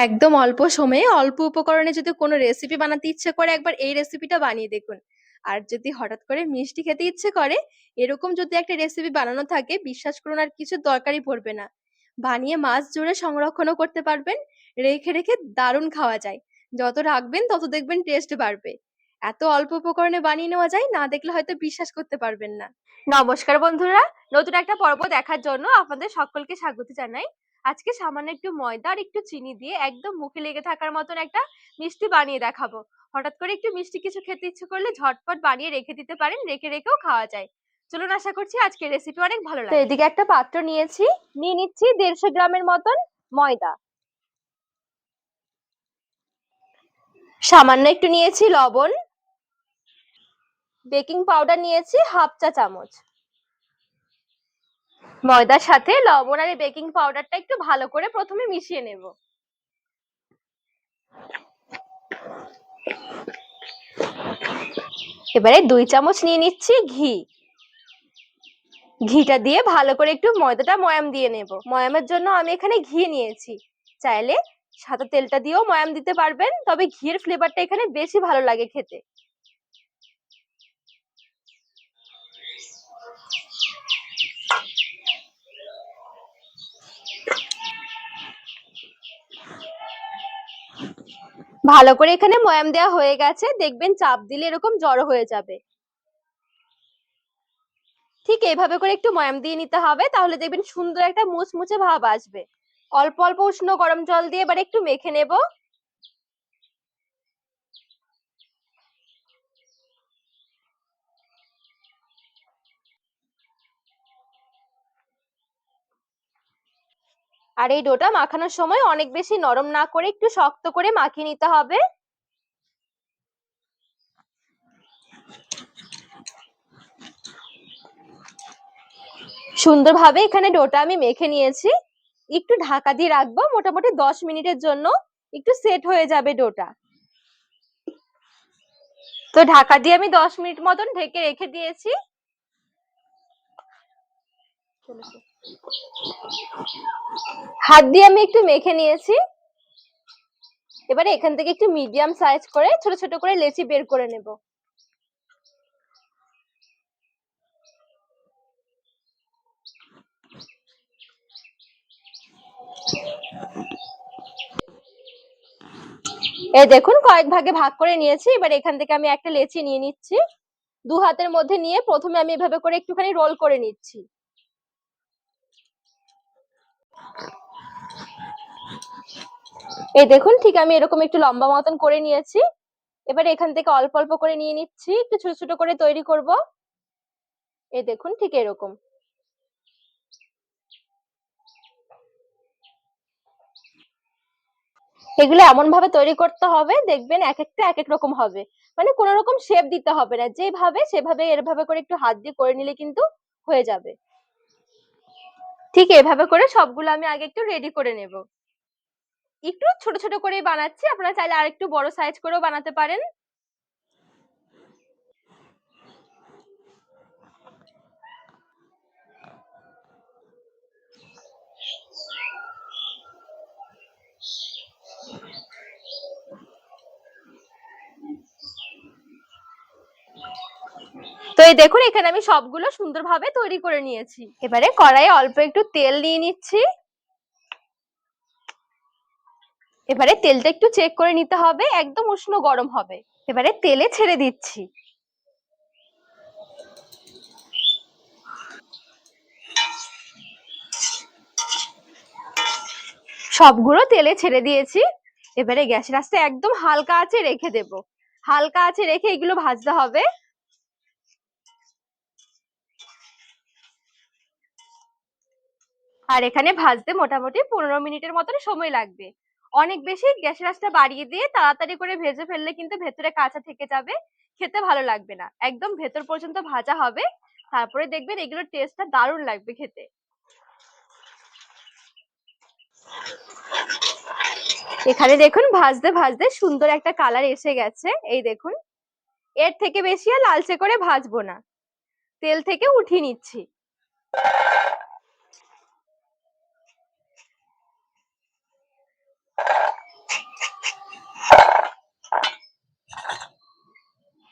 একদম অল্প সময়ে অল্প উপকরণে যদি কোনো রেসিপি বানাতে ইচ্ছে করে একবার এই রেসিপিটা বানিয়ে দেখুন। আর যদি হঠাৎ করে মিষ্টি খেতে ইচ্ছে করে, এরকম যদি একটা রেসিপি বানানো থাকে বিশ্বাস করুন আর কিছু দরকারই পড়বে না। বানিয়ে মাস জুড়ে সংরক্ষণও করতে পারবেন, রেখে রেখে দারুণ খাওয়া যায়। যত রাখবেন তত দেখবেন টেস্ট বাড়বে। এত অল্প উপকরণে বানিয়ে নেওয়া যায়, না দেখলে হয়তো বিশ্বাস করতে পারবেন না। নমস্কার বন্ধুরা, নতুন একটা পর্ব দেখার জন্য আপনাদের সকলকে স্বাগত জানাই। আজকে সামান্য একটু ময়দা আর একটু চিনি দিয়ে একদম মুখে লেগে থাকার মতন একটা মিষ্টি বানিয়ে দেখাবো। হঠাৎ করে একটু মিষ্টি কিছু খেতে ইচ্ছে করলে ঝটপট বানিয়ে রেখে দিতে পারেন, রেখে রেখেও খাওয়া যায়। চলুন, আশা করছি আজকের রেসিপি অনেক ভালো লাগবে। এদিকে একটা পাত্র নিয়ে নিচ্ছি 150 গ্রামের মতন ময়দা। সামান্য একটু নিয়েছি লবণ, বেকিং পাউডার নিয়েছি হাফ চা চামচ। ময়দার সাথে লবণ আর বেকিং পাউডারটা একটু ভালো করে প্রথমে মিশিয়ে নেব। এবারে 2 চামচ নিয়ে নিচ্ছি ঘি। ঘিটা দিয়ে ভালো করে একটু ময়দাটা ময়াম দিয়ে নেব। ময়ামের জন্য আমি এখানে ঘি নিয়েছি। চাইলে সাদা তেলটা দিয়েও ময়াম দিতে পারবেন, তবে ঘিয়ের ফ্লেভারটা এখানে বেশি ভালো লাগে খেতে। ভালো করে এখানে ময়াম দেওয়া হয়ে গেছে, দেখবেন চাপ দিলে এরকম জড়ো হয়ে যাবে। ঠিক এইভাবে করে একটু ময়াম দিয়ে নিতে হবে, তাহলে দেখবেন সুন্দর একটা মুচমুচে ভাব আসবে। অল্প অল্প উষ্ণ গরম জল দিয়ে এবার একটু মেখে নেব। আর এই ডোটা মাখানোর সময় অনেক বেশি নরম না করে একটু শক্ত করে মাখিয়ে নিতে হবে। সুন্দরভাবে এখানে ডোটা আমি মেখে নিয়েছি। একটু ঢাকা দিয়ে রাখবো মোটামুটি 10 মিনিটের জন্য, একটু সেট হয়ে যাবে ডোটা। তো ঢাকা দিয়ে আমি 10 মিনিট মতন ঢেকে রেখে দিয়েছি। হাত দিয়ে আমি একটু মেখে নিয়েছি। এবারে এখান থেকে একটু মিডিয়াম সাইজ করে ছোট ছোট করে লেচি বের করে নেব। এই দেখুন কয়েক ভাগে ভাগ করে নিয়েছি। এবার এখান থেকে আমি একটা লেচি নিয়ে নিচ্ছি। 2 হাতের মধ্যে নিয়ে প্রথমে আমি এভাবে করে একটুখানি রোল করে নিচ্ছি। এই দেখুন ঠিক আমি এরকম একটু লম্বা মতন করে নিয়েছি। এবার এখান থেকে অল্প অল্প করে নিয়ে নিচ্ছি, একটু ছোট ছোট করে তৈরি করব। এই দেখুন ঠিক এরকম। এগুলো এমন ভাবে তৈরি করতে হবে, দেখবেন এক একটা এক এক রকম হবে। মানে কোনো রকম শেপ দিতে হবে না, যেভাবে সেভাবে এভাবে করে একটু হাত দিয়ে করে নিলে কিন্তু হয়ে যাবে। ঠিক এভাবে করে সবগুলো আমি আগে একটু রেডি করে নেব। একটু ছোট ছোট করে বানাচ্ছি, আপনারা চাইলে আরেকটু বড় সাইজ করেও বানাতে পারেন। তো এই দেখুন এখানে আমি সবগুলো সুন্দরভাবে তৈরি করে নিয়েছি। এবারে কড়াইয়ে অল্প একটু তেল নিয়ে নিচ্ছি। এবারে তেলটা একটু চেক করে নিতে হবে, একদম উষ্ণ গরম হবে। এবারে তেলে ছেড়ে দিচ্ছি। সবগুলো তেলে ছেড়ে দিয়েছি। এবারে গ্যাসের আঁচটা একদম হালকা আঁচে রেখে দেব। হালকা আঁচে রেখে এগুলো ভাজতে হবে। আর এখানে ভাজতে মোটামুটি 15 মিনিটের মতন সময় লাগবে। অনেক বেশি গ্যাসের আঁচটা বাড়িয়ে দিয়ে তাড়াতাড়ি করে ভেজে ফেললে কিন্তু ভেতরে কাঁচা থেকে যাবে, খেতে ভালো লাগবে না। একদম ভেতর পর্যন্ত ভাজা হবে, তারপরে দেখবেন এগুলোর টেস্টটা দারুণ লাগবে খেতে। এখানে দেখুন ভাজতে ভাজতে সুন্দর একটা কালার এসে গেছে। এই দেখুন, এর থেকে বেশি আর লালচে করে ভাজবো না, তেল থেকে উঠিয়ে নিচ্ছি।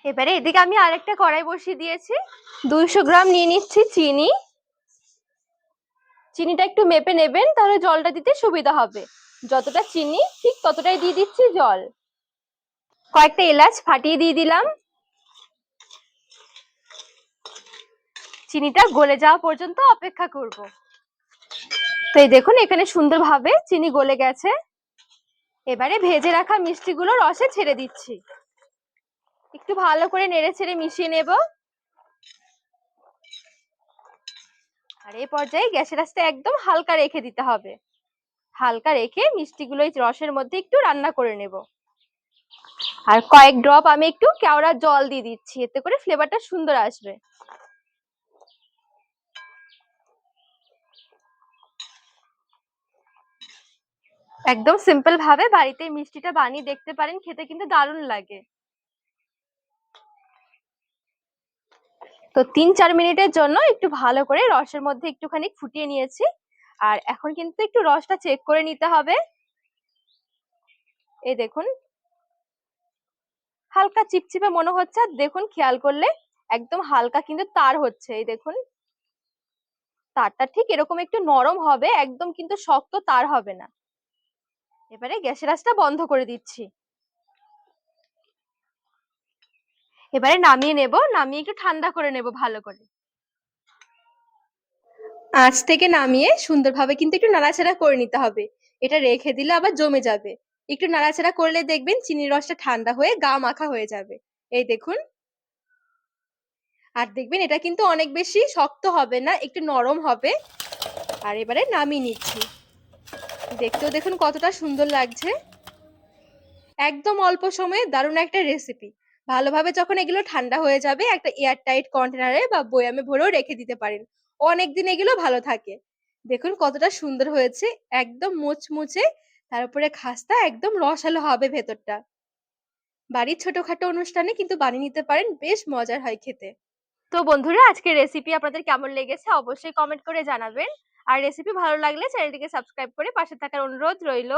এবারে এদিকে আমি আরেকটা কড়াই বসিয়ে দিয়েছি। 200 গ্রাম নিয়ে নিচ্ছি চিনি। চিনিটা একটু মেপে নেবেন, তাহলে জলটা দিতে সুবিধা হবে। যতটা চিনি ঠিক ততটাই দিয়ে দিচ্ছি জল। কয়েকটা এলাচ ফাটিয়ে দিয়ে দিলাম। চিনিটা গলে যাওয়া পর্যন্ত অপেক্ষা করব। তো এই দেখুন এখানে সুন্দরভাবে চিনি গলে গেছে। এবারে ভেজে রাখা মিষ্টিগুলো রসে ছেড়ে দিচ্ছি। একটু ভালো করে নেড়ে ছেড়ে মিশিয়ে নেব। আর এই পর্যায়ে গ্যাসের আঁচটা একদম হালকা রেখে দিতে হবে। হালকা রেখে মিষ্টিগুলো এই রসের মধ্যে একটু রান্না করে নেব। আর কয়েক ড্রপ আমি একটু কেওড়ার জল দিয়ে দিচ্ছি, এতে করে ফ্লেভারটা সুন্দর আসবে। একদম সিম্পল ভাবে বাড়িতে মিষ্টিটা বানিয়ে দেখতে পারেন, খেতে কিন্তু দারুণ লাগে। তো 3-4 মিনিটের জন্য একটু ভালো করে রসের মধ্যে একটুখানি ফুটিয়ে নিয়েছি। আর এখন কিন্তু একটু রসটা চেক করে নিতে হবে। এই দেখুন হালকা চিপচিপে মনে হচ্ছে, আর দেখুন খেয়াল করলে একদম হালকা কিন্তু তার হচ্ছে। এই দেখুন তারটা ঠিক এরকম একটু নরম হবে, একদম কিন্তু শক্ত তার হবে না। এবারে গ্যাসের আঁচটা বন্ধ করে দিচ্ছি। এবারে নামিয়ে নেব, নামিয়ে একটু ঠান্ডা করে নেব ভালো করে। আঁচ থেকে নামিয়ে সুন্দরভাবে কিন্তু একটু নাড়াচাড়া করে নিতে হবে। এটা রেখে দিলে আবার জমে যাবে। একটু নাড়াচাড়া করলে দেখবেন চিনির রসটা ঠান্ডা হয়ে গা মাখা হয়ে যাবে। এই দেখুন। আর দেখবেন এটা কিন্তু অনেক বেশি শক্ত হবে না, একটু নরম হবে। আর এবারে নামিয়ে নিচ্ছি। দেখতেও দেখুন কতটা সুন্দর লাগছে। একদম অল্প সময়ে দারুণ একটা রেসিপি। ভালোভাবে যখন এগুলো ঠান্ডা হয়ে যাবে, একটা এয়ার টাইট কন্টেনারে বা বয়ামে ভরেও রেখে দিতে পারেন। অনেকদিন এগুলো ভালো থাকে। দেখুন কতটা সুন্দর হয়েছে, একদম মুচমুচে। তার উপরে খাস্তা একদম রসালো হবে ভেতরটা। বাড়ির ছোটখাটো অনুষ্ঠানে কিন্তু বানিয়ে নিতে পারেন, বেশ মজার হয় খেতে। তো বন্ধুরা আজকের রেসিপি আপনাদের কেমন লেগেছে অবশ্যই কমেন্ট করে জানাবেন। আর রেসিপি ভালো লাগলে চ্যানেলটিকে সাবস্ক্রাইব করে পাশে থাকার অনুরোধ রইল।